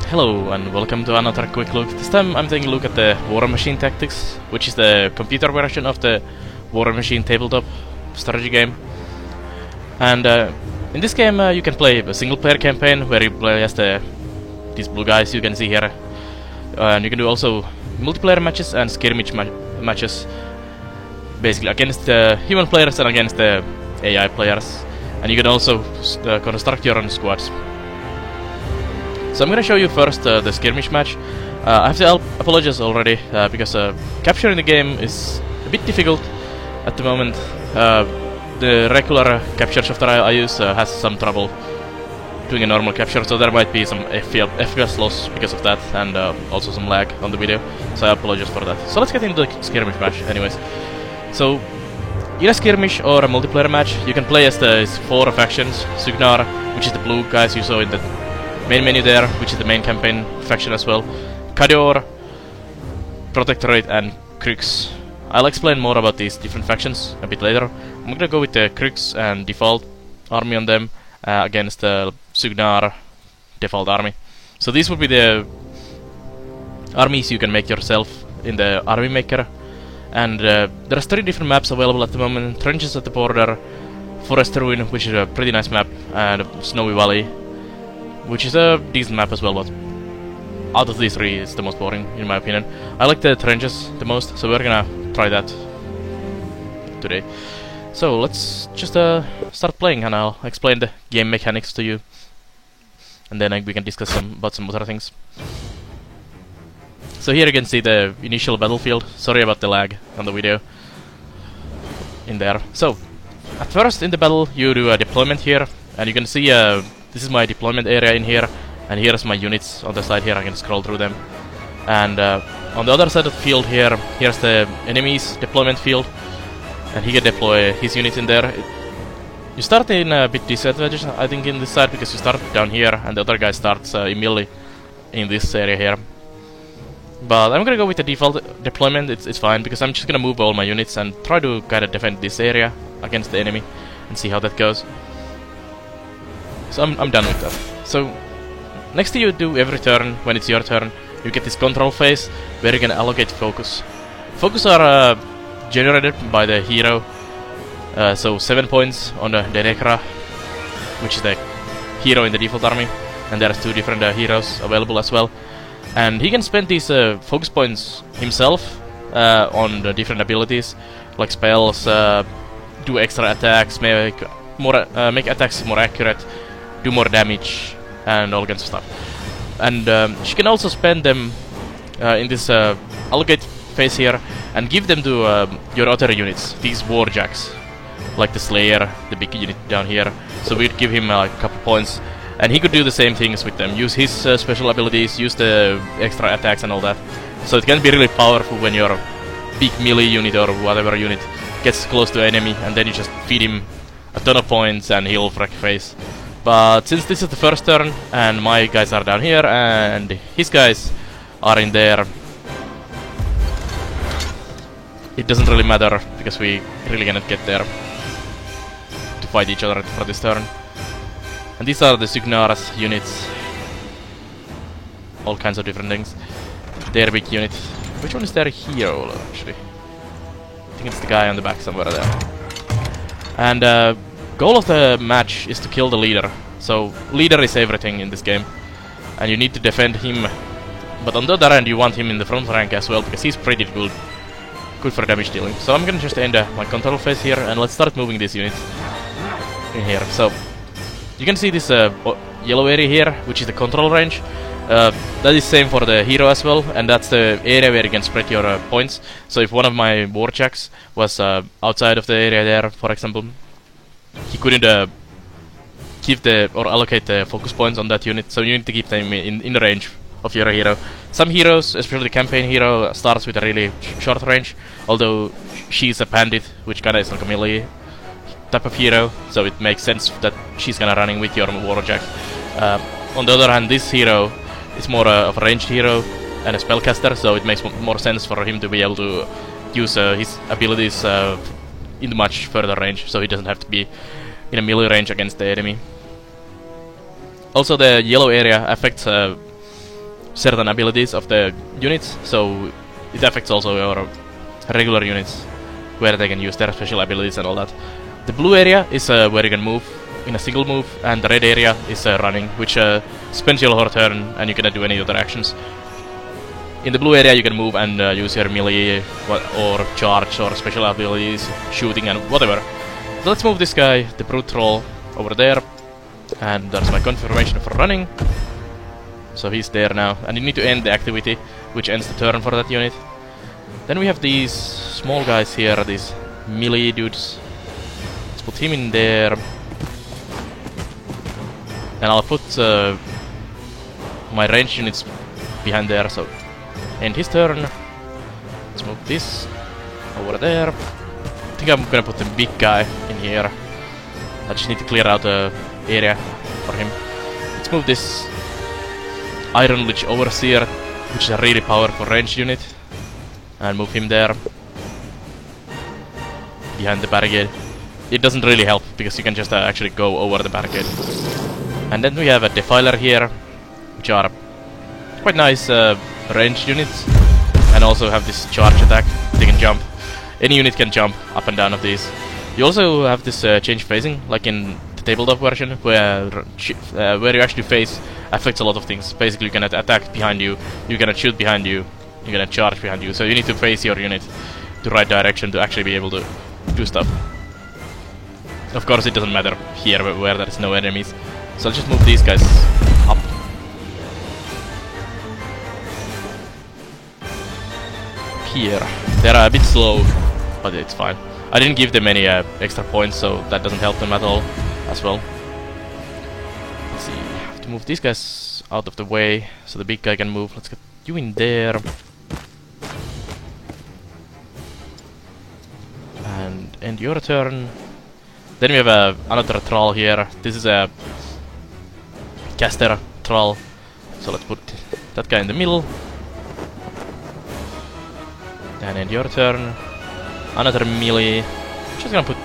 Hello and welcome to another quick look. This time I'm taking a look at the War Machine Tactics, which is the computer version of the War Machine tabletop strategy game. And in this game you can play a single player campaign where you play as these blue guys you can see here. And you can do also multiplayer matches and skirmish matches, basically against the human players and against the AI players. And you can also construct your own squads. So I'm gonna show you first the skirmish match. I have to apologize already because capturing the game is a bit difficult at the moment. The regular capture software I use has some trouble doing a normal capture, so there might be some FPS loss because of that, and also some lag on the video, so I apologize for that. So let's get into the skirmish match anyways. So in a skirmish or a multiplayer match, you can play as the 4 factions. Sugnar, which is the blue guys you saw in the main menu there, which is the main campaign faction as well. Khador, Protectorate and Kryx. I'll explain more about these different factions a bit later. I'm gonna go with the Kryx and default army on them against the Sugnar default army. So these would be the armies you can make yourself in the army maker. And there's 3 different maps available at the moment. Trenches at the border, Forest Ruin, which is a pretty nice map, and Snowy Valley, which is a decent map as well, but out of these 3 it's the most boring in my opinion. I like the trenches the most, so we're gonna try that today. So let's just start playing and I'll explain the game mechanics to you, and then we can discuss about some other things. So here you can see the initial battlefield. Sorry about the lag on the video in there. So at first in the battle you do a deployment here, and you can see this is my deployment area in here, and here's my units on the side here. I can scroll through them. And on the other side of the field here, here's the enemy's deployment field, and he can deploy his units in there. You start in a bit disadvantage, I think, in this side, because you start down here, and the other guy starts immediately in this area here. But I'm gonna go with the default deployment. It's fine, because I'm just gonna move all my units and try to kind of defend this area against the enemy and see how that goes. So I'm done with that. So next thing you do every turn, when it's your turn, you get this control phase where you can allocate focus. Focus are generated by the hero. So 7 points on the Denekra, which is the hero in the default army, and there's 2 different heroes available as well. And he can spend these focus points himself on the different abilities, like spells, do extra attacks, make attacks more accurate, do more damage, and all kinds of stuff. And she can also spend them in this allocate phase here and give them to your other units, these warjacks, like the Slayer, the big unit down here. So we'd give him a couple points, and he could do the same things with them, use his special abilities, use the extra attacks and all that. So it can be really powerful when your big melee unit or whatever unit gets close to an enemy, and then you just feed him a ton of points and he'll wreck face. But since this is the first turn and my guys are down here and his guys are in there, it doesn't really matter, because we really cannot get there to fight each other for this turn. And these are the Sugnar's units. All kinds of different things. Their big unit. Which one is their hero, actually? I think it's the guy on the back somewhere there. And goal of the match is to kill the leader. So leader is everything in this game, and you need to defend him. But on the other hand, you want him in the front rank as well, because he's pretty good for damage dealing. So I'm gonna just end my control phase here, and let's start moving these units in here. So you can see this yellow area here, which is the control range. That is same for the hero as well, and that's the area where you can spread your points. So if one of my warjacks was outside of the area there, for example, he couldn't give or allocate the focus points on that unit, so you need to keep them in the range of your hero. Some heroes, especially the campaign hero, starts with a really short range, although she's a bandit, which kinda is like a melee type of hero, so it makes sense that she's gonna running with your warjack. On the other hand, this hero is more of a ranged hero and a spellcaster, so it makes more sense for him to be able to use his abilities in much further range, so he doesn't have to be in a melee range against the enemy. Also, the yellow area affects certain abilities of the units, so it affects also your regular units, where they can use their special abilities and all that. The blue area is where you can move in a single move, and the red area is running, which spends your whole turn and you cannot do any other actions. In the blue area you can move and use your melee or charge or special abilities, shooting and whatever. So let's move this guy, the brute troll, over there, and that's my confirmation for running. So he's there now, and you need to end the activity, which ends the turn for that unit. Then we have these small guys here, these melee dudes. Let's put him in there. And I'll put my range units behind there, so end his turn. Let's move this over there. I think I'm gonna put the big guy in here. I just need to clear out the area for him. Let's move this Iron Lich Overseer, which is a really powerful range unit, and move him there behind the barricade. It doesn't really help because you can just actually go over the barricade. And then we have a Defiler here, which are quite nice range units, and also have this charge attack. They can jump. Any unit can jump up and down of these. You also have this change phasing, like in the tabletop version, where you actually face affects a lot of things. Basically, you cannot attack behind you, you cannot shoot behind you, you cannot charge behind you. So you need to face your unit the right direction to actually be able to do stuff. Of course, it doesn't matter here where there is no enemies. So I'll just move these guys up. Here. They're a bit slow, but it's fine. I didn't give them any extra points, so that doesn't help them at all as well. Let's see. I have to move these guys out of the way so the big guy can move. Let's get you in there. And end your turn. Then we have another troll here. This is a caster troll. So let's put that guy in the middle. And end your turn. Another melee. I'm just gonna put...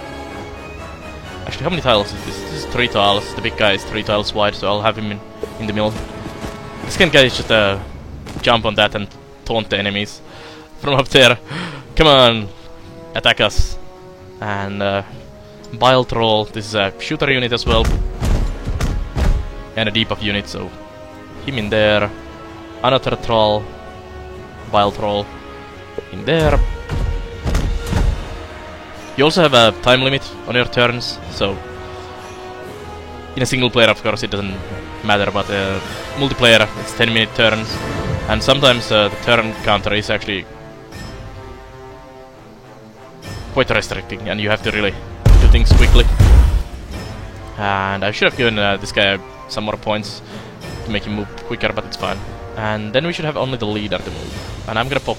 Actually, how many tiles is this? This is 3 tiles. The big guy is 3 tiles wide, so I'll have him in the middle. The second guy is just jump on that and taunt the enemies from up there. Come on, attack us. And Bile Troll. This is a shooter unit as well, and a debuff unit, so him in there. Another troll, Bile Troll, in there. You also have a time limit on your turns, so in a single player, of course, it doesn't matter, but multiplayer, it's 10-minute turns, and sometimes the turn counter is actually quite restricting, and you have to really do things quickly. And I should have given this guy some more points to make him move quicker, but it's fine. And then we should have only the leader to move, and I'm gonna pop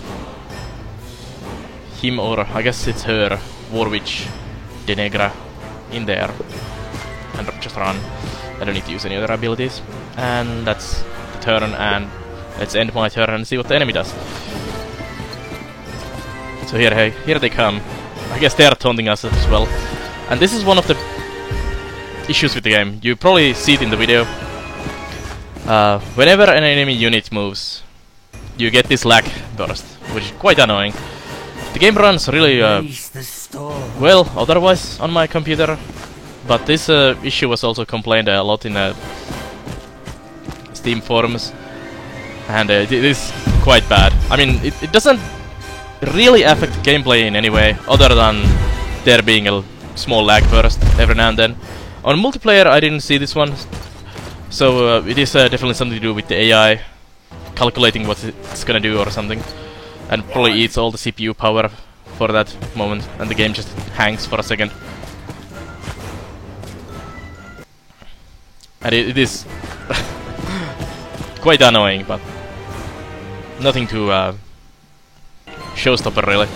him, or I guess it's her, War Witch Denegra, in there, and just run. I don't need to use any other abilities. And that's the turn, and let's end my turn and see what the enemy does. So here they come. I guess they are taunting us as well. And this is one of the issues with the game. You probably see it in the video. Whenever an enemy unit moves, you get this lag burst, which is quite annoying. The game runs really well otherwise on my computer, but this issue was also complained a lot in Steam forums, and it is quite bad. I mean, it doesn't really affect the gameplay in any way, other than there being a small lag burst every now and then. On multiplayer I didn't see this one, so it is definitely something to do with the AI calculating what it's gonna do or something, and probably eats all the CPU power for that moment, and the game just hangs for a second. And it is quite annoying, but nothing to showstopper really.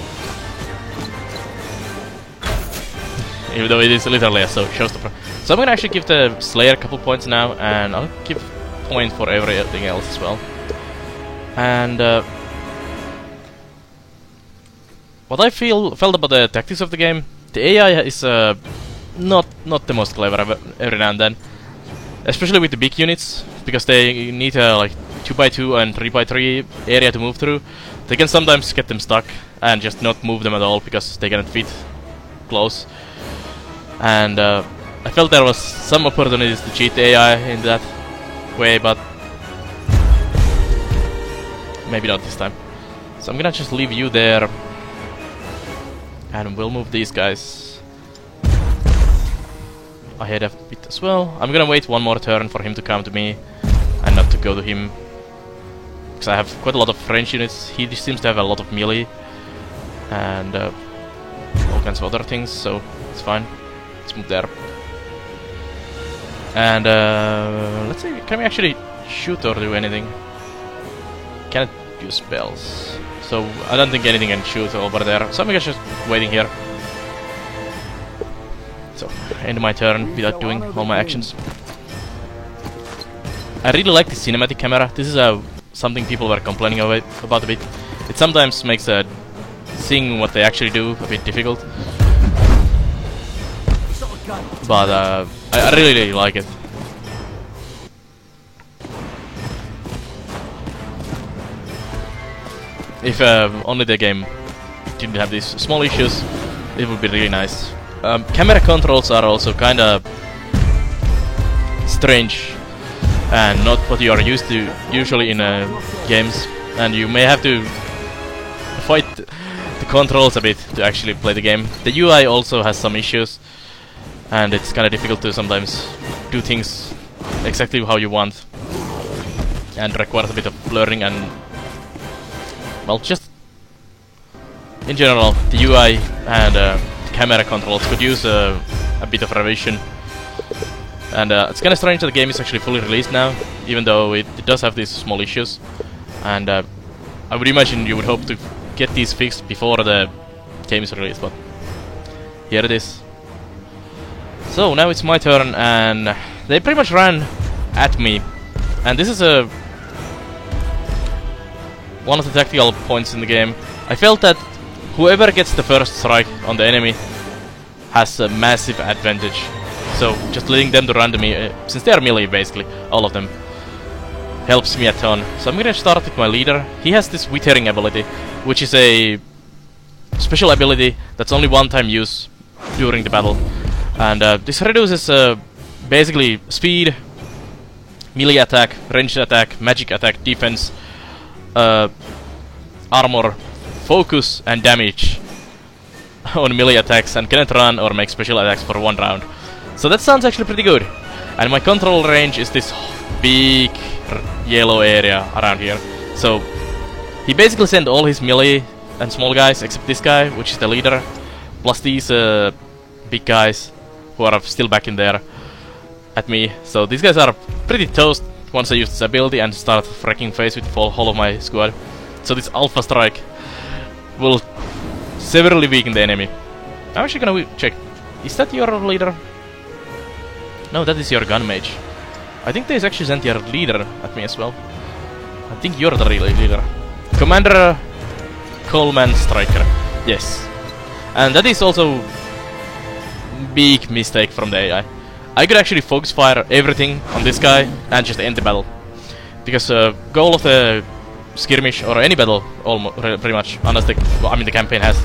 Even though it is literally a showstopper. So I'm gonna actually give the Slayer a couple points now, and I'll give a point for everything else as well. And what I felt about the tactics of the game, the AI is not the most clever every now and then, especially with the big units, because they need like 2x2 and 3x3 area to move through, they can sometimes get them stuck and just not move them at all because they cannot fit close. And I felt there was some opportunities to cheat the AI in that way, but maybe not this time. So I'm gonna just leave you there, and we'll move these guys ahead a bit as well. I'm gonna wait one more turn for him to come to me and not to go to him, because I have quite a lot of range units. He seems to have a lot of melee and all kinds of other things, so it's fine. Let's move there. And let's see, can we actually shoot or do anything? Can't use spells, so I don't think anything can shoot over there. So I'm just waiting here. So, end my turn without doing all my actions. I really like the cinematic camera. This is something people were complaining about a bit. It sometimes makes seeing what they actually do a bit difficult. But I really like it. If only the game didn't have these small issues, it would be really nice. Camera controls are also kinda strange and not what you are used to usually in games, and you may have to fight the controls a bit to actually play the game. The UI also has some issues, and it's kinda difficult to sometimes do things exactly how you want, and requires a bit of learning and, well, just in general, the UI and camera controls could use a bit of revision. And it's kinda strange that the game is actually fully released now, even though it does have these small issues. And I would imagine you would hope to get these fixed before the game is released, but here it is. So now it's my turn, and they pretty much ran at me. And this is one of the tactical points in the game. I felt that whoever gets the first strike on the enemy has a massive advantage. So just letting them to run to me, since they are melee basically, all of them, helps me a ton. So I'm gonna start with my leader. He has this withering ability, which is a special ability that's only one time use during the battle. And this reduces basically speed, melee attack, ranged attack, magic attack, defense, armor, focus and damage on melee attacks, and cannot run or make special attacks for 1 round. So that sounds actually pretty good. And my control range is this big yellow area around here. So he basically sent all his melee and small guys except this guy, which is the leader, plus these big guys who are still back in there at me. So these guys are pretty toast once I use this ability and start wrecking face with the whole of my squad. So this Alpha Strike will severely weaken the enemy. I'm actually gonna check. Is that your leader? No, that is your gun mage. I think they actually sent your leader at me as well. I think you're the real leader. Commander Coleman Striker. Yes. And that is also big mistake from the AI. I could actually focus fire everything on this guy and just end the battle. Because goal of the skirmish or any battle, almost pretty much, unless the campaign has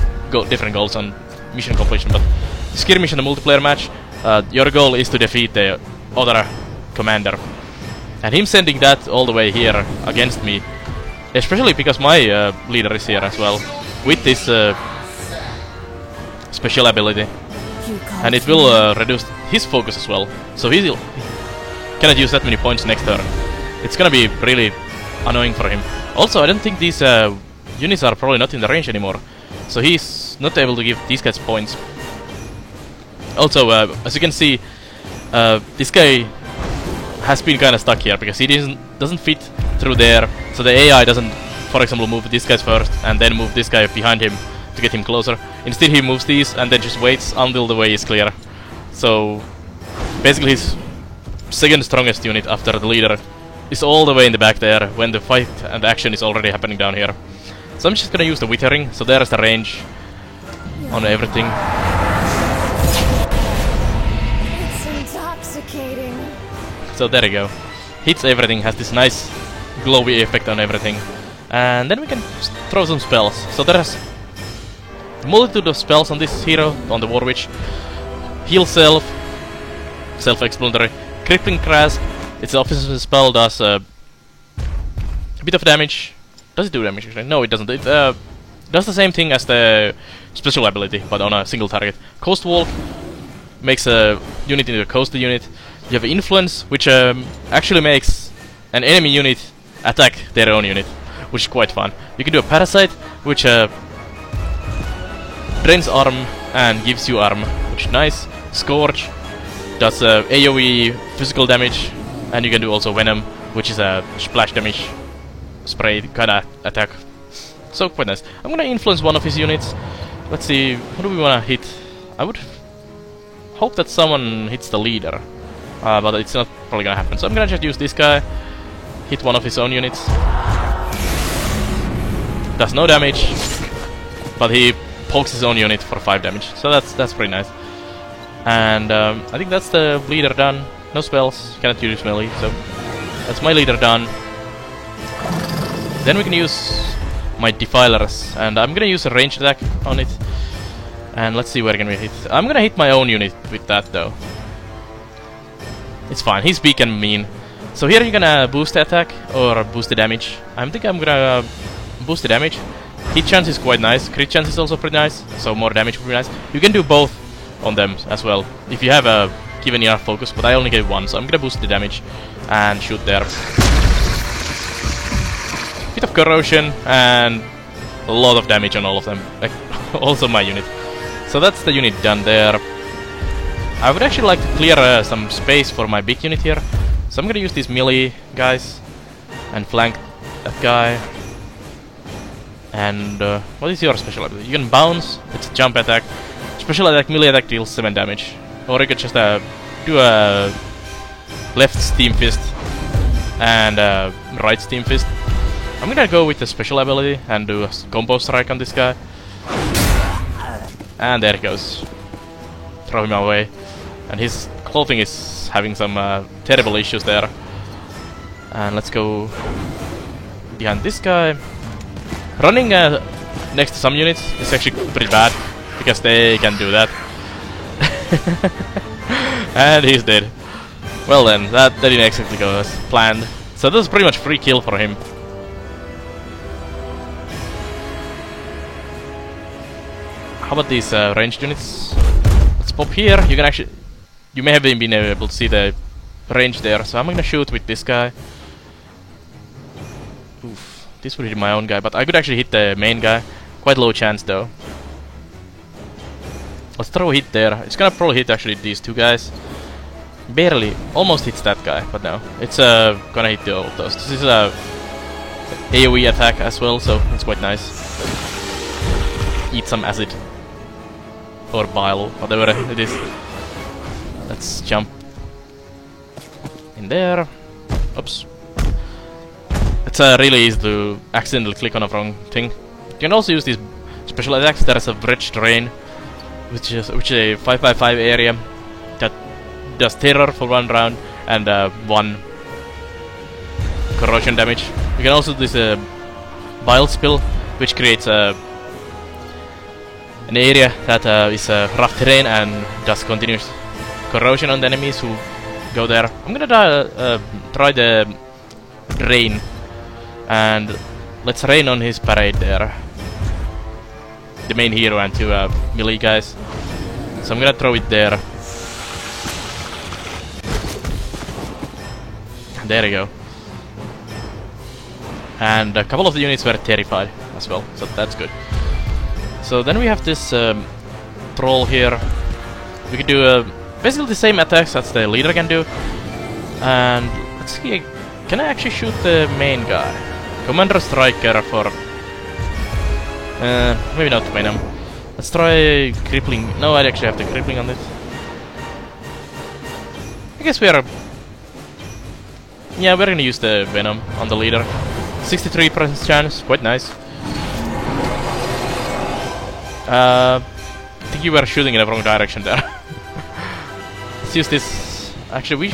different goals on mission completion, but skirmish in a multiplayer match, your goal is to defeat the other commander. And him sending that all the way here against me, especially because my leader is here as well, with this special ability, and it will reduce his focus as well, so he cannot use that many points next turn. It's gonna be really annoying for him. Also, I don't think these units are probably not in the range anymore, so he's not able to give these guys points. Also, as you can see, this guy has been kind of stuck here because he doesn't fit through there, so the AI doesn't, for example, move these guys first and then move this guy behind him to get him closer. Instead, he moves these and then just waits until the way is clear. So basically his second strongest unit after the leader is all the way in the back there when the fight and the action is already happening down here. So I'm just gonna use the withering, so there's the range on everything. It's intoxicating. So there you go. Hits everything, has this nice glowy effect on everything. And then we can throw some spells. So there's a multitude of spells on this hero, on the War Witch. Heal self, self-explanatory. Crippling Grasp, its offensive spell does a bit of damage. Does it do damage actually? No, it doesn't. It does the same thing as the special ability, but on a single target. Coast Walk makes a unit into a coastal unit. You have Influence, which actually makes an enemy unit attack their own unit, which is quite fun. You can do a Parasite, which drains arm and gives you arm, which is nice. Scourge does AoE physical damage, and you can do also Venom, which is a splash damage spray kinda attack. So quite nice. I'm gonna influence one of his units. Let's see, who do we wanna hit? I would hope that someone hits the leader, but it's not probably gonna happen. So I'm gonna just use this guy, hit one of his own units. Does no damage, but he pokes his own unit for 5 damage. So that's pretty nice. And I think that's the leader done. No spells, cannot use melee, so that's my leader done. Then we can use my Defilers, and I'm gonna use a ranged attack on it. And let's see where can we hit. I'm gonna hit my own unit with that though. It's fine, he's big and mean. So here you're gonna boost the attack or boost the damage. I think I'm gonna boost the damage. Hit chance is quite nice, crit chance is also pretty nice, so more damage would be nice. You can do both on them as well, if you have a given enough focus, but I only get one, so I'm gonna boost the damage and shoot there. Bit of corrosion and a lot of damage on all of them, like also my unit. So that's the unit done there. I would actually like to clear some space for my big unit here, so I'm gonna use these melee guys and flank that guy. And what is your special ability? You can bounce, it's a jump attack. Special attack, melee attack deals 7 damage. Or you could just do a left steam fist and right steam fist. I'm gonna go with the special ability and do a combo strike on this guy. And there he goes. Throw him away. And his clothing is having some terrible issues there. And let's go behind this guy. Running next to some units is actually pretty bad, because they can do that. And he's dead. Well then, that didn't exactly go as planned. So this is pretty much free kill for him. How about these ranged units? Let's pop here. You can actually... You may have been able to see the range there, so I'm gonna shoot with this guy. Oof. This would hit my own guy, but I could actually hit the main guy. Quite low chance though. Let's throw a hit there. It's gonna probably hit actually these two guys. Barely. Almost hits that guy, but no. It's gonna hit all of those. This is a AoE attack as well, so it's quite nice. Eat some acid. Or bile, whatever it is. Let's jump in there. Oops. It's really easy to accidentally click on a wrong thing. You can also use these special attacks. There is a Wretched Rain, which is a 5x5 area that does terror for 1 round and 1 corrosion damage. You can also do this Bile Spill, which creates an area that is rough terrain and does continuous corrosion on the enemies who go there. I'm gonna try the Rain. And let's rain on his parade there. The main hero and 2 melee guys. So I'm gonna throw it there. There you go. And a couple of the units were terrified as well, so that's good. So then we have this troll here. We can do basically the same attacks as the leader can do. And let's see, can I actually shoot the main guy? Commander Striker for... maybe not Venom. Let's try Crippling. No, I actually have the Crippling on it. I guess we are... Yeah, we're gonna use the Venom on the leader. 63% chance, quite nice. I think you were shooting in the wrong direction there. Let's use this... Actually,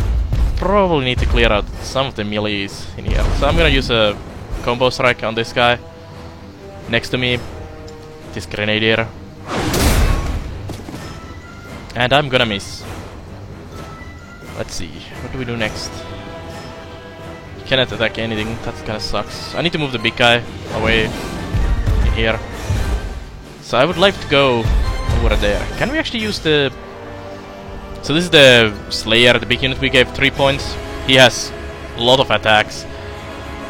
probably need to clear out some of the melees in here. So I'm gonna use a combo strike on this guy next to me, this grenadier. And I'm gonna miss. Let's see, what do we do next? Cannot attack anything, that kinda sucks. I need to move the big guy away in here. So I would like to go over there. Can we actually use the... So this is the Slayer, the big unit we gave 3 points. He has a lot of attacks.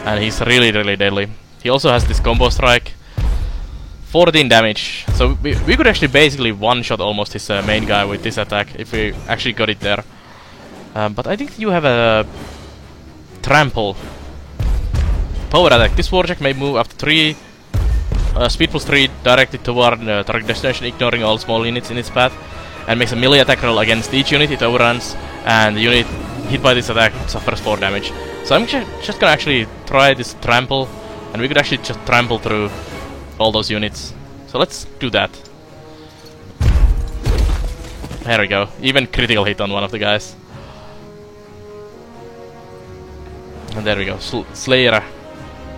And he's really deadly. He also has this combo strike. 14 damage. So we could actually basically one-shot almost his main guy with this attack if we actually got it there. But I think you have a... Trample. Power attack. This warjack may move up to 3. Speed plus 3 directed toward target destination, ignoring all small units in its path. And makes a melee attack roll against each unit it overruns. And the unit hit by this attack suffers 4 damage. So I'm just gonna actually try this trample. And we could actually just trample through all those units. So let's do that. There we go. Even critical hit on one of the guys. And there we go. Slayer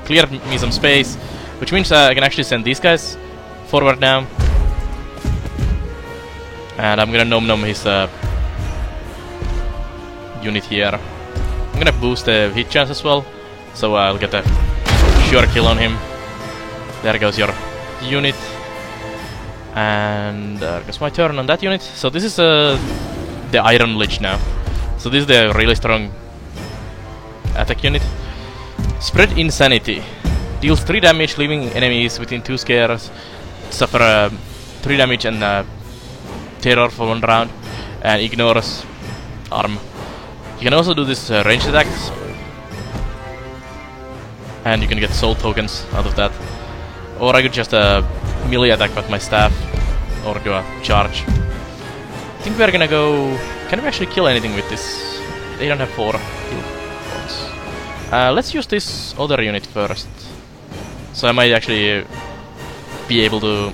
cleared me some space, which means I can actually send these guys forward now. And I'm gonna nom his unit here. I'm gonna boost the hit chance as well, so I'll get a sure kill on him. There goes your unit. And it's my turn on that unit. So this is the Iron Lich now. So this is the really strong attack unit. Spread Insanity. Deals 3 damage, leaving enemies within 2 squares. Suffer 3 damage and terror for 1 round. And ignores arm. You can also do this ranged attacks. And you can get soul tokens out of that. Or I could just melee attack with my staff. Or do a charge. I think we're gonna go... Can we actually kill anything with this? They don't have 4 kill points. Let's use this other unit first. So I might actually be able to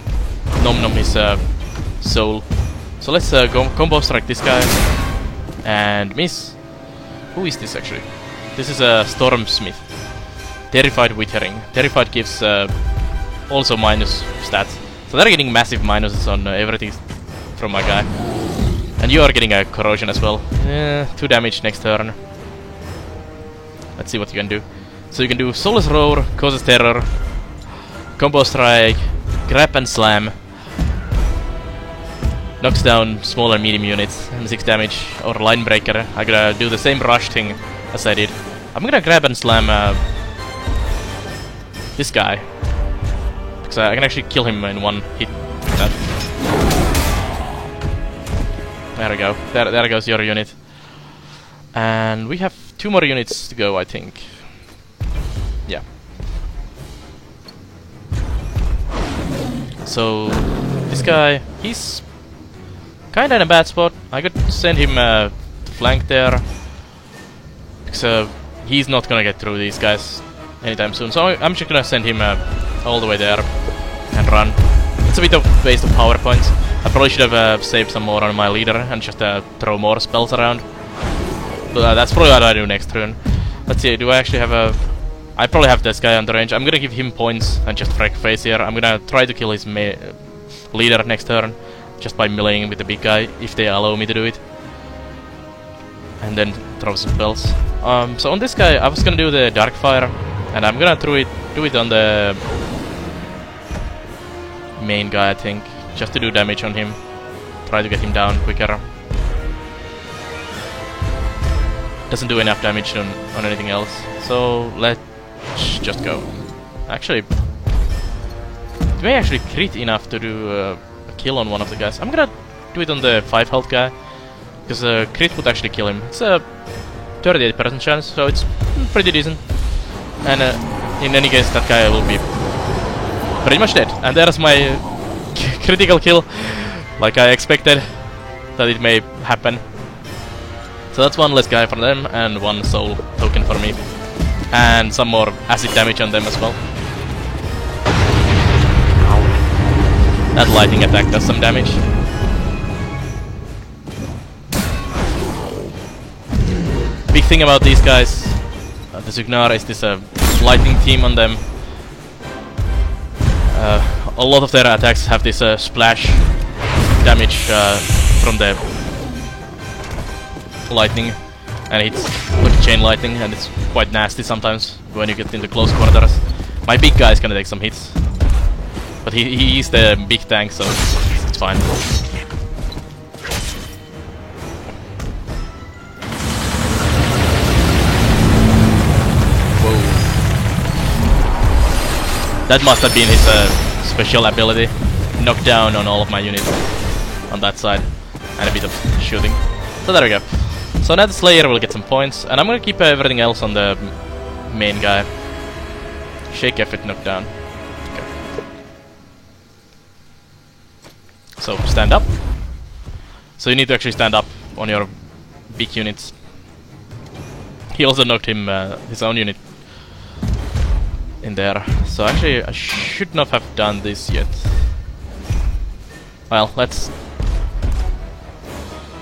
nom his soul. So let's combo strike this guy. And miss. Who is this actually? This is a Stormsmith. Terrified Withering. Terrified gives also minus stats. So they're getting massive minuses on everything from my guy. And you are getting a corrosion as well. 2 damage next turn. Let's see what you can do. So you can do Soulless Roar, causes terror, combo strike, grab and slam, knocks down small and medium units, and 6 damage, or line breaker. I'm gonna do the same rush thing as I did. I'm gonna grab and slam this guy. Because I can actually kill him in 1 hit. There we go. There goes your unit. And we have 2 more units to go, I think. Yeah. So this guy, he's kinda in a bad spot. I could send him to flank there. Because he's not gonna get through these guys anytime soon. So I'm just gonna send him all the way there and run. It's a bit of waste of power points. I probably should have saved some more on my leader and just throw more spells around. But that's probably what I do next turn. Let's see, do I actually have a... I probably have this guy on the range. I'm gonna give him points and just wreck face here. I'm gonna try to kill his leader next turn. Just by meleeing with the big guy, if they allow me to do it. And then throw some spells. So on this guy, I was gonna do the Darkfire. And I'm gonna do it on the main guy, I think. Just to do damage on him. Try to get him down quicker. Doesn't do enough damage on anything else. So let's just go. Actually, it may actually crit enough to do a kill on one of the guys. I'm gonna do it on the 5 health guy. Because crit would actually kill him. It's a 38% chance, so it's pretty decent. And in any case, that guy will be pretty much dead. And there's my critical kill, like I expected that it may happen. So that's 1 less guy for them, and 1 soul token for me. And some more acid damage on them as well. That lightning attack does some damage. big thing about these guys, the Zugnar, is this lightning theme on them. A lot of their attacks have this splash damage from the lightning, and it's like chain lightning, and it's quite nasty sometimes when you get into close quarters. My big guy is gonna take some hits, but he is the big tank, so it's fine. Whoa. That must have been his special ability. Knock down on all of my units on that side, and a bit of shooting. So there we go. So now the Slayer will get some points, and I'm gonna keep everything else on the main guy. Shake effort, knock down. Okay. So stand up. So you need to actually stand up on your big units. He also knocked him his own unit in there. So actually I should not have done this yet. Well, let's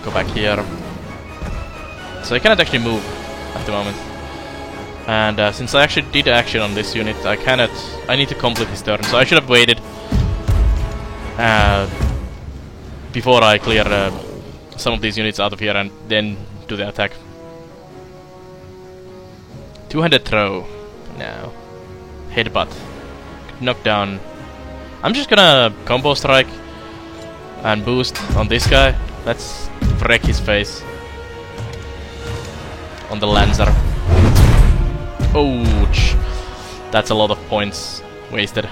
go back here. So I cannot actually move at the moment. And since I actually did action on this unit, I cannot... I need to complete his turn, so I should have waited before I clear some of these units out of here and then do the attack. Two-handed throw. No. Headbutt. Knock down. I'm just gonna combo strike and boost on this guy. Let's wreck his face on the Lancer. Ouch! That's a lot of points wasted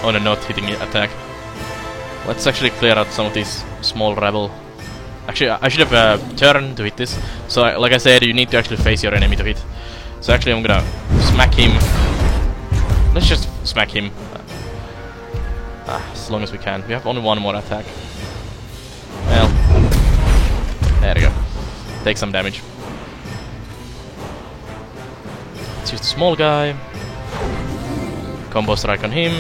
on a not hitting attack. Let's actually clear out some of these small rebel. Actually, I should have turned to hit this. So, like I said, you need to actually face your enemy to hit. So actually, I'm gonna smack him. Let's just smack him. As long as we can. We have only one more attack. Well, there we go. Take some damage. Let's use the small guy. Combo strike on him.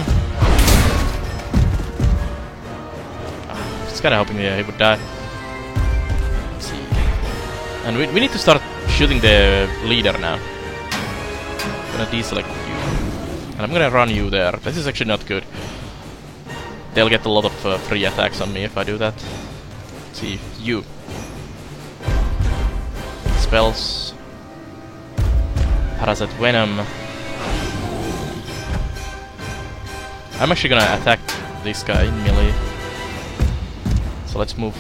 It's kinda hoping he would die. Let's see. And we need to start shooting the leader now. I'm gonna deselect you. And I'm gonna run you there. This is actually not good. They'll get a lot of free attacks on me if I do that. Let's see, you. Spells. Parasite Venom. I'm actually gonna attack this guy in melee. So let's move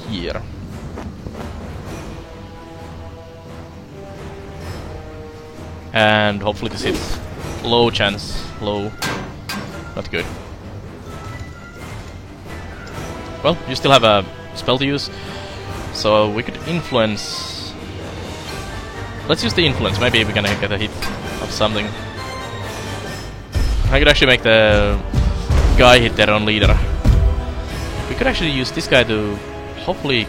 here. And hopefully this hits. Low chance. Low. Not good. Well, you still have a spell to use. So we could influence. Let's use the influence. Maybe we're gonna get a hit of something. I could actually make the guy hit their own leader. We could actually use this guy to hopefully...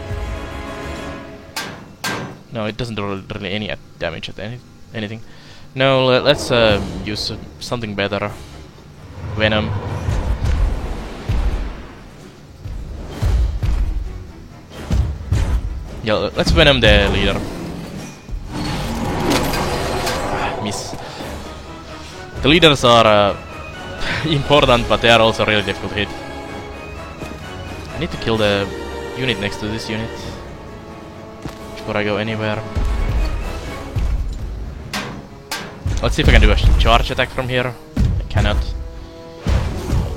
No, it doesn't do really any damage at anything. No, let's use something better. Venom. Yeah, let's Venom the leader. Miss. The leaders are important, but they are also really difficult to hit. I need to kill the unit next to this unit before I go anywhere. Let's see if I can do a charge attack from here. I cannot.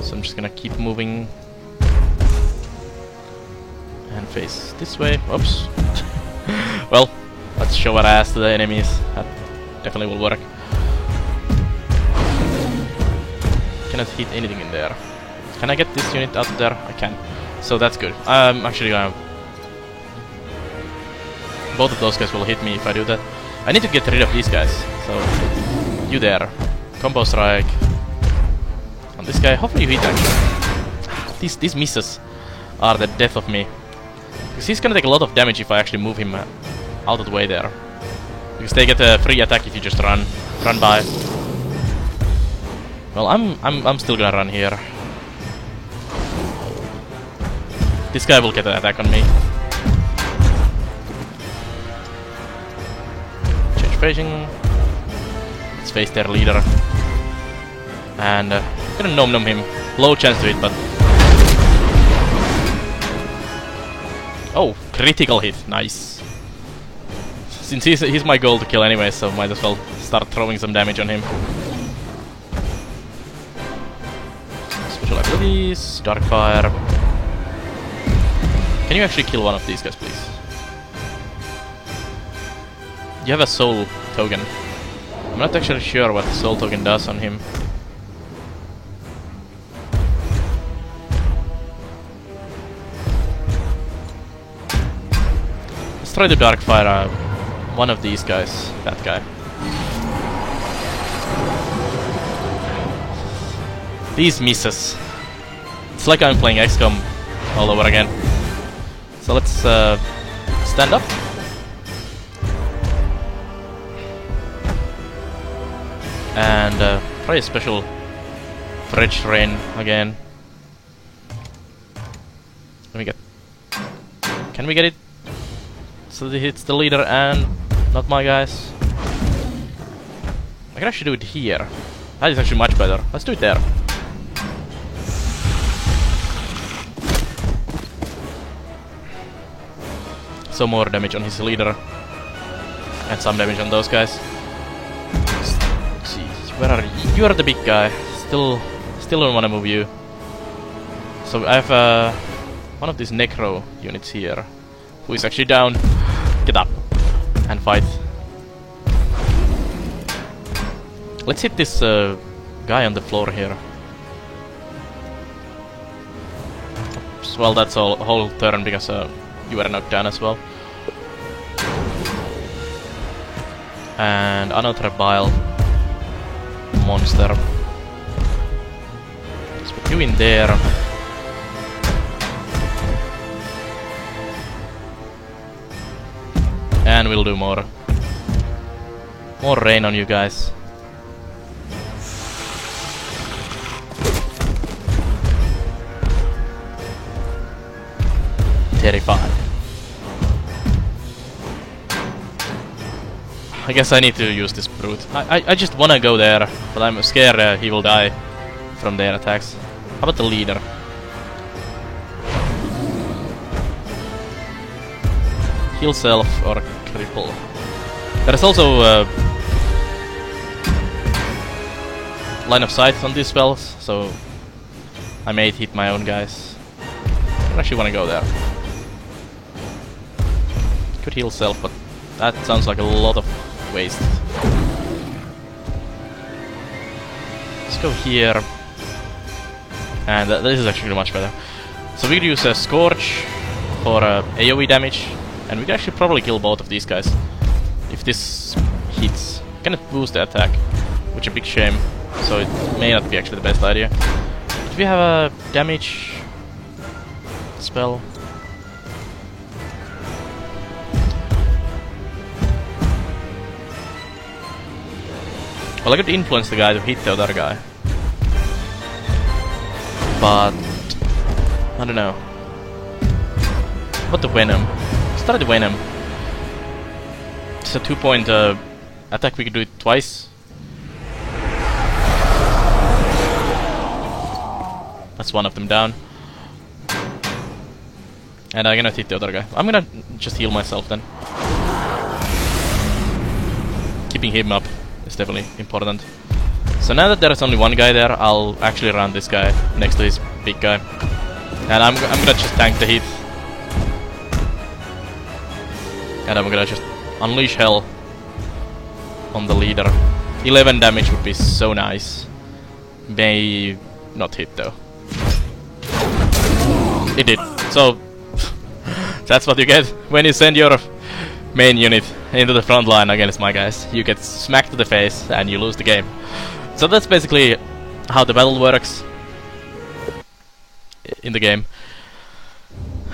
So I'm just gonna keep moving and face this way. Oops. Well, let's show our ass to the enemies. That definitely will work. Cannot hit anything in there. Can I get this unit out of there? I can. So that's good. I'm actually gonna... Both of those guys will hit me if I do that. I need to get rid of these guys. So, you there. Combo strike. On this guy. Hopefully you hit actually. These misses are the death of me. Because he's gonna take a lot of damage if I actually move him out of the way there. Because they get a free attack if you just run by. Well, I'm still gonna run here. This guy will get an attack on me. facing. Let's face their leader. And gonna nom him. Low chance to hit, but... Oh, critical hit. Nice. Since he's my goal to kill anyway, so might as well start throwing some damage on him. Special abilities, Darkfire. Can you actually kill one of these guys, please? You have a soul token. I'm not actually sure what the soul token does on him. Let's try to Darkfire one of these guys. That guy. These misses. It's like I'm playing XCOM all over again. So let's stand up. And try a special Fridge Rain again. Let me get... Can we get it? So it hits the leader and not my guys. I can actually do it here. That is actually much better. Let's do it there. So more damage on his leader. And some damage on those guys. Let's see. Where are you? You are the big guy. Still don't want to move you. So I have one of these Necro units here. Who is actually down. Get up. And fight. Let's hit this guy on the floor here. Oops, well, that's a whole turn because you were knocked down as well. And another bile monster. Let's put you in there. And we'll do more rain on you guys. Terrified. I guess I need to use this brute. I just wanna go there, but I'm scared he will die from their attacks. How about the leader? Heal self or cripple. There is also line of sight on these spells, so I may hit my own guys. I don't actually wanna go there. Could heal self, but that sounds like a lot of waste. Let's go here. And this is actually much better. So we could use a Scorch for AoE damage. And we can actually probably kill both of these guys. If this hits. Cannot boost the attack. Which is a big shame. So it may not be actually the best idea. Do we have a damage spell? Well, I could influence the guy to hit the other guy. But I don't know. What the Venom? Let's try the Venom. It's a 2-point attack, we could do it twice. That's one of them down. And I'm gonna hit the other guy. I'm gonna just heal myself then. Keeping him up is definitely important. So now that there is only one guy there, I'll actually run this guy next to his big guy. And I'm gonna just tank the hit. And I'm gonna just unleash hell on the leader. 11 damage would be so nice. May not hit though. It did. So that's what you get when you send your main unit into the front line against my guys. You get smacked to the face and you lose the game. So that's basically how the battle works in the game.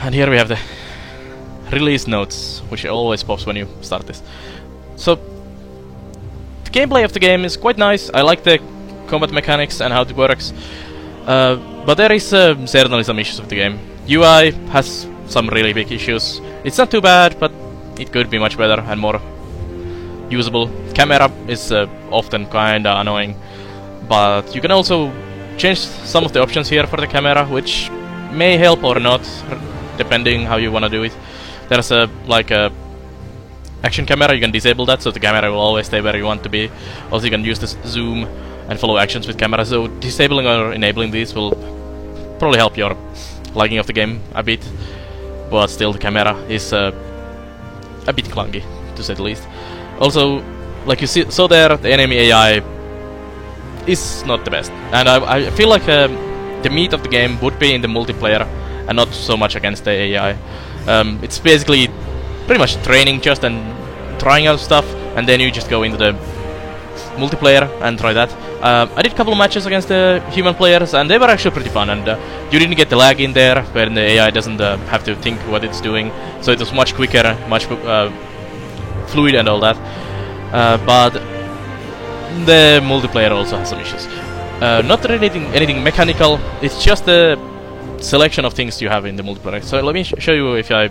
And here we have the release notes, which always pops when you start this. So the gameplay of the game is quite nice. I like the combat mechanics and how it works. But there is certainly some issues with the game. UI has some really big issues. It's not too bad, but it could be much better and more usable. Camera is often kinda annoying, but you can also change some of the options here for the camera, which may help or not, depending how you wanna do it. There's a action camera. You can disable that, so the camera will always stay where you want to be. Also, you can use this zoom and follow actions with camera. So disabling or enabling these will probably help your liking of the game a bit, but still the camera is a bit clunky, to say the least. Also, like you saw there, the enemy AI is not the best, and I feel like the meat of the game would be in the multiplayer and not so much against the AI. It's basically pretty much training just and trying out stuff, and then you just go into the multiplayer and try that. I did a couple of matches against the human players, and they were actually pretty fun, and you didn't get the lag in there when the AI doesn't have to think what it's doing, so it was much quicker, much fluid and all that. But the multiplayer also has some issues. Not really anything mechanical, it's just the selection of things you have in the multiplayer. So let me show you if I...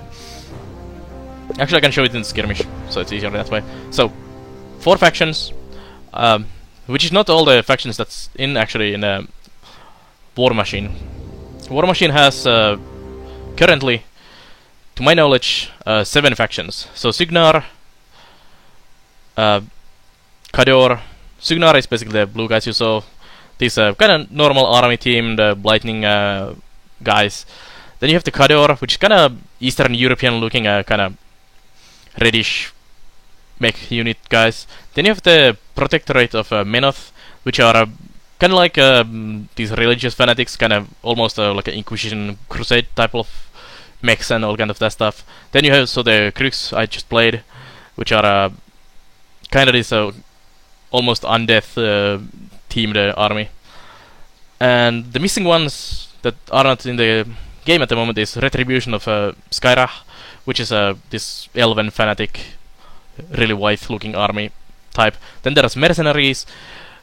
Actually, I can show it in skirmish, so it's easier that way. So, 4 factions, which is not all the factions that's actually in War Machine. War Machine has currently, to my knowledge, 7 factions. So Cygnar, Khador. Cygnar is basically the blue guys you saw. This kind of normal army team, the lightning guys. Then you have the Khador, which is kind of Eastern European looking, kind of reddish mech unit guys. Then you have the Protectorate of Menoth, which are kind of like these religious fanatics, kind of almost like an Inquisition Crusade type of mechs and all kind of that stuff. Then you have also the Krux I just played, which are kind of this almost undeath themed army. And the missing ones that are not in the game at the moment is Retribution of Skyrah, which is this elven fanatic, really white looking army type. Then there's Mercenaries,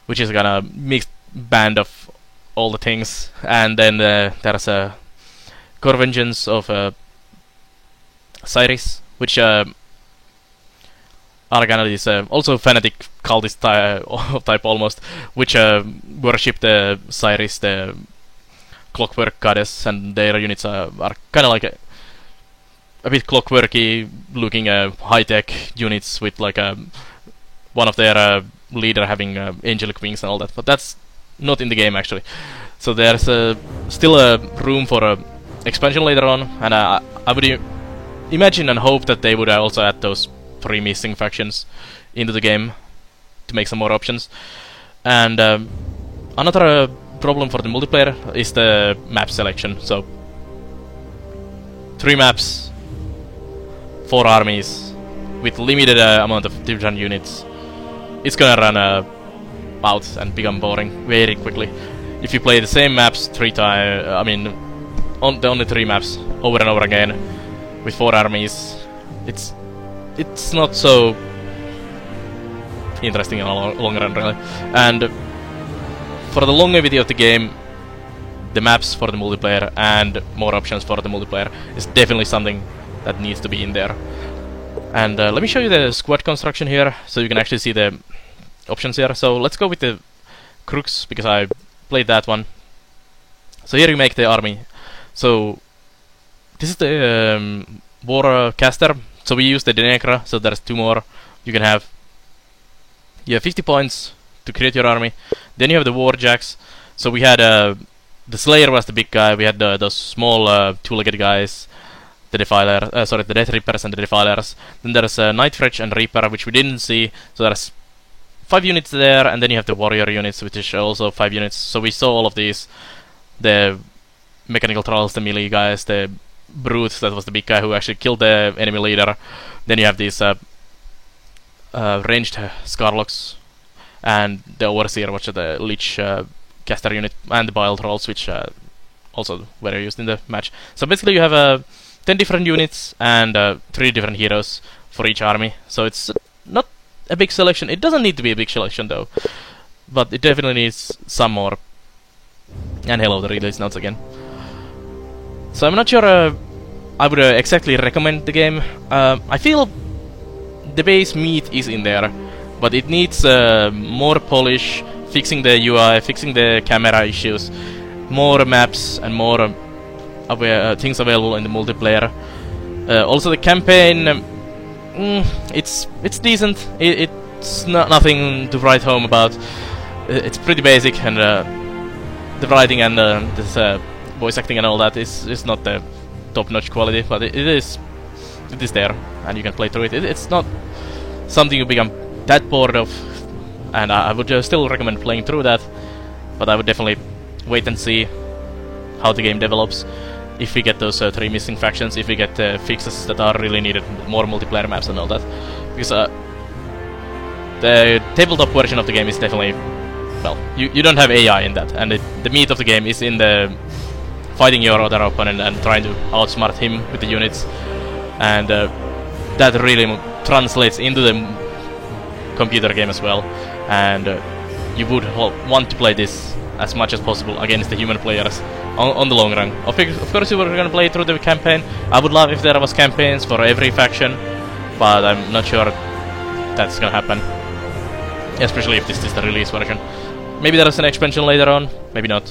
which is a kind of mixed band of all the things. And then there's a Corvengeance of Cyrus, which are kind of this also fanatic cultist type almost, which worship the Cyrus, the clockwork goddess, and their units are kind of like a bit clockworky looking high-tech units with like one of their leader having angelic wings and all that, but that's not in the game actually. So there's still a room for expansion later on, and I would imagine and hope that they would also add those 3 missing factions into the game to make some more options. And another problem for the multiplayer is the map selection. So 3 maps, 4 armies with limited amount of different units. It's gonna run out and become boring very quickly if you play the same maps 3 times. I mean, on the only 3 maps over and over again with 4 armies. It's not so interesting in the long run, really. And for the longevity of the game, the maps for the multiplayer and more options for the multiplayer is definitely something that needs to be in there. And let me show you the squad construction here, so you can actually see the options here. So let's go with the Krux, because I played that one. So here you make the army. So this is the War Caster. So we use the Denegra, so there's 2 more you can have. You have 50 points to create your army. Then you have the Warjacks. So we had the Slayer was the big guy. We had those small two-legged guys, the Defiler, the Death Reapers and the Defilers. Then there's Nightfetch and Reaper, which we didn't see. So there's 5 units there, and then you have the Warrior units, which is also 5 units. So we saw all of these. The Mechanical Trolls, the melee guys, the Brute, that was the big guy who actually killed the enemy leader. Then you have these ranged Scarlocks, and the Overseer, which is the Lich caster unit, and the Bile Trolls, which also were used in the match. So basically you have 10 different units and 3 different heroes for each army. So it's not a big selection. It doesn't need to be a big selection though, but it definitely needs some more. And hello, the release notes again. So I'm not sure I would exactly recommend the game. I feel the base meat is in there. but it needs more polish, fixing the UI, fixing the camera issues, more maps and more things available in the multiplayer. Also the campaign, it's decent. It's nothing to write home about. It's pretty basic, and the writing and this voice acting and all that is not the top-notch quality, but it is there, and you can play through it. It's not something you become that bored of, and I would still recommend playing through that, but I would definitely wait and see how the game develops. If we get those 3 missing factions, if we get fixes that are really needed, more multiplayer maps and all that, because the tabletop version of the game is definitely, well, you don't have AI in that, and the meat of the game is in the fighting your other opponent and trying to outsmart him with the units, and that really translates into the computer game as well, and you would want to play this as much as possible against the human players on the long run. Of course you were gonna play through the campaign. I would love if there was campaigns for every faction, but I'm not sure that's gonna happen, especially if this is the release version. Maybe there is an expansion later on, maybe not.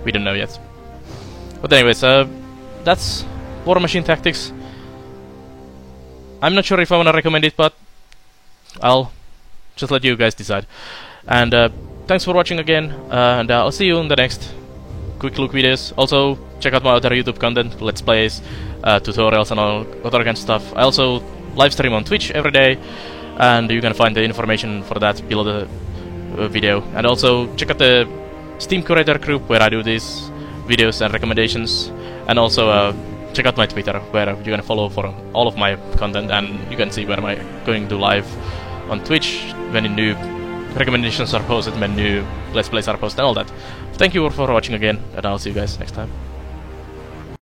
We don't know yet. But anyways, that's War Machine Tactics. I'm not sure if I wanna recommend it, but I'll just let you guys decide. And thanks for watching again, and I'll see you in the next quick look videos. Also, check out my other YouTube content, Let's Plays, tutorials and all other kind of stuff. I also live stream on Twitch every day, and you can find the information for that below the video. And also check out the Steam Curator group where I do these videos and recommendations, and also check out my Twitter where you can follow for all of my content, and you can see where I'm going to live on Twitch when new recommendations are posted, when new Let's Plays are posted and all that. Thank you for watching again, and I'll see you guys next time.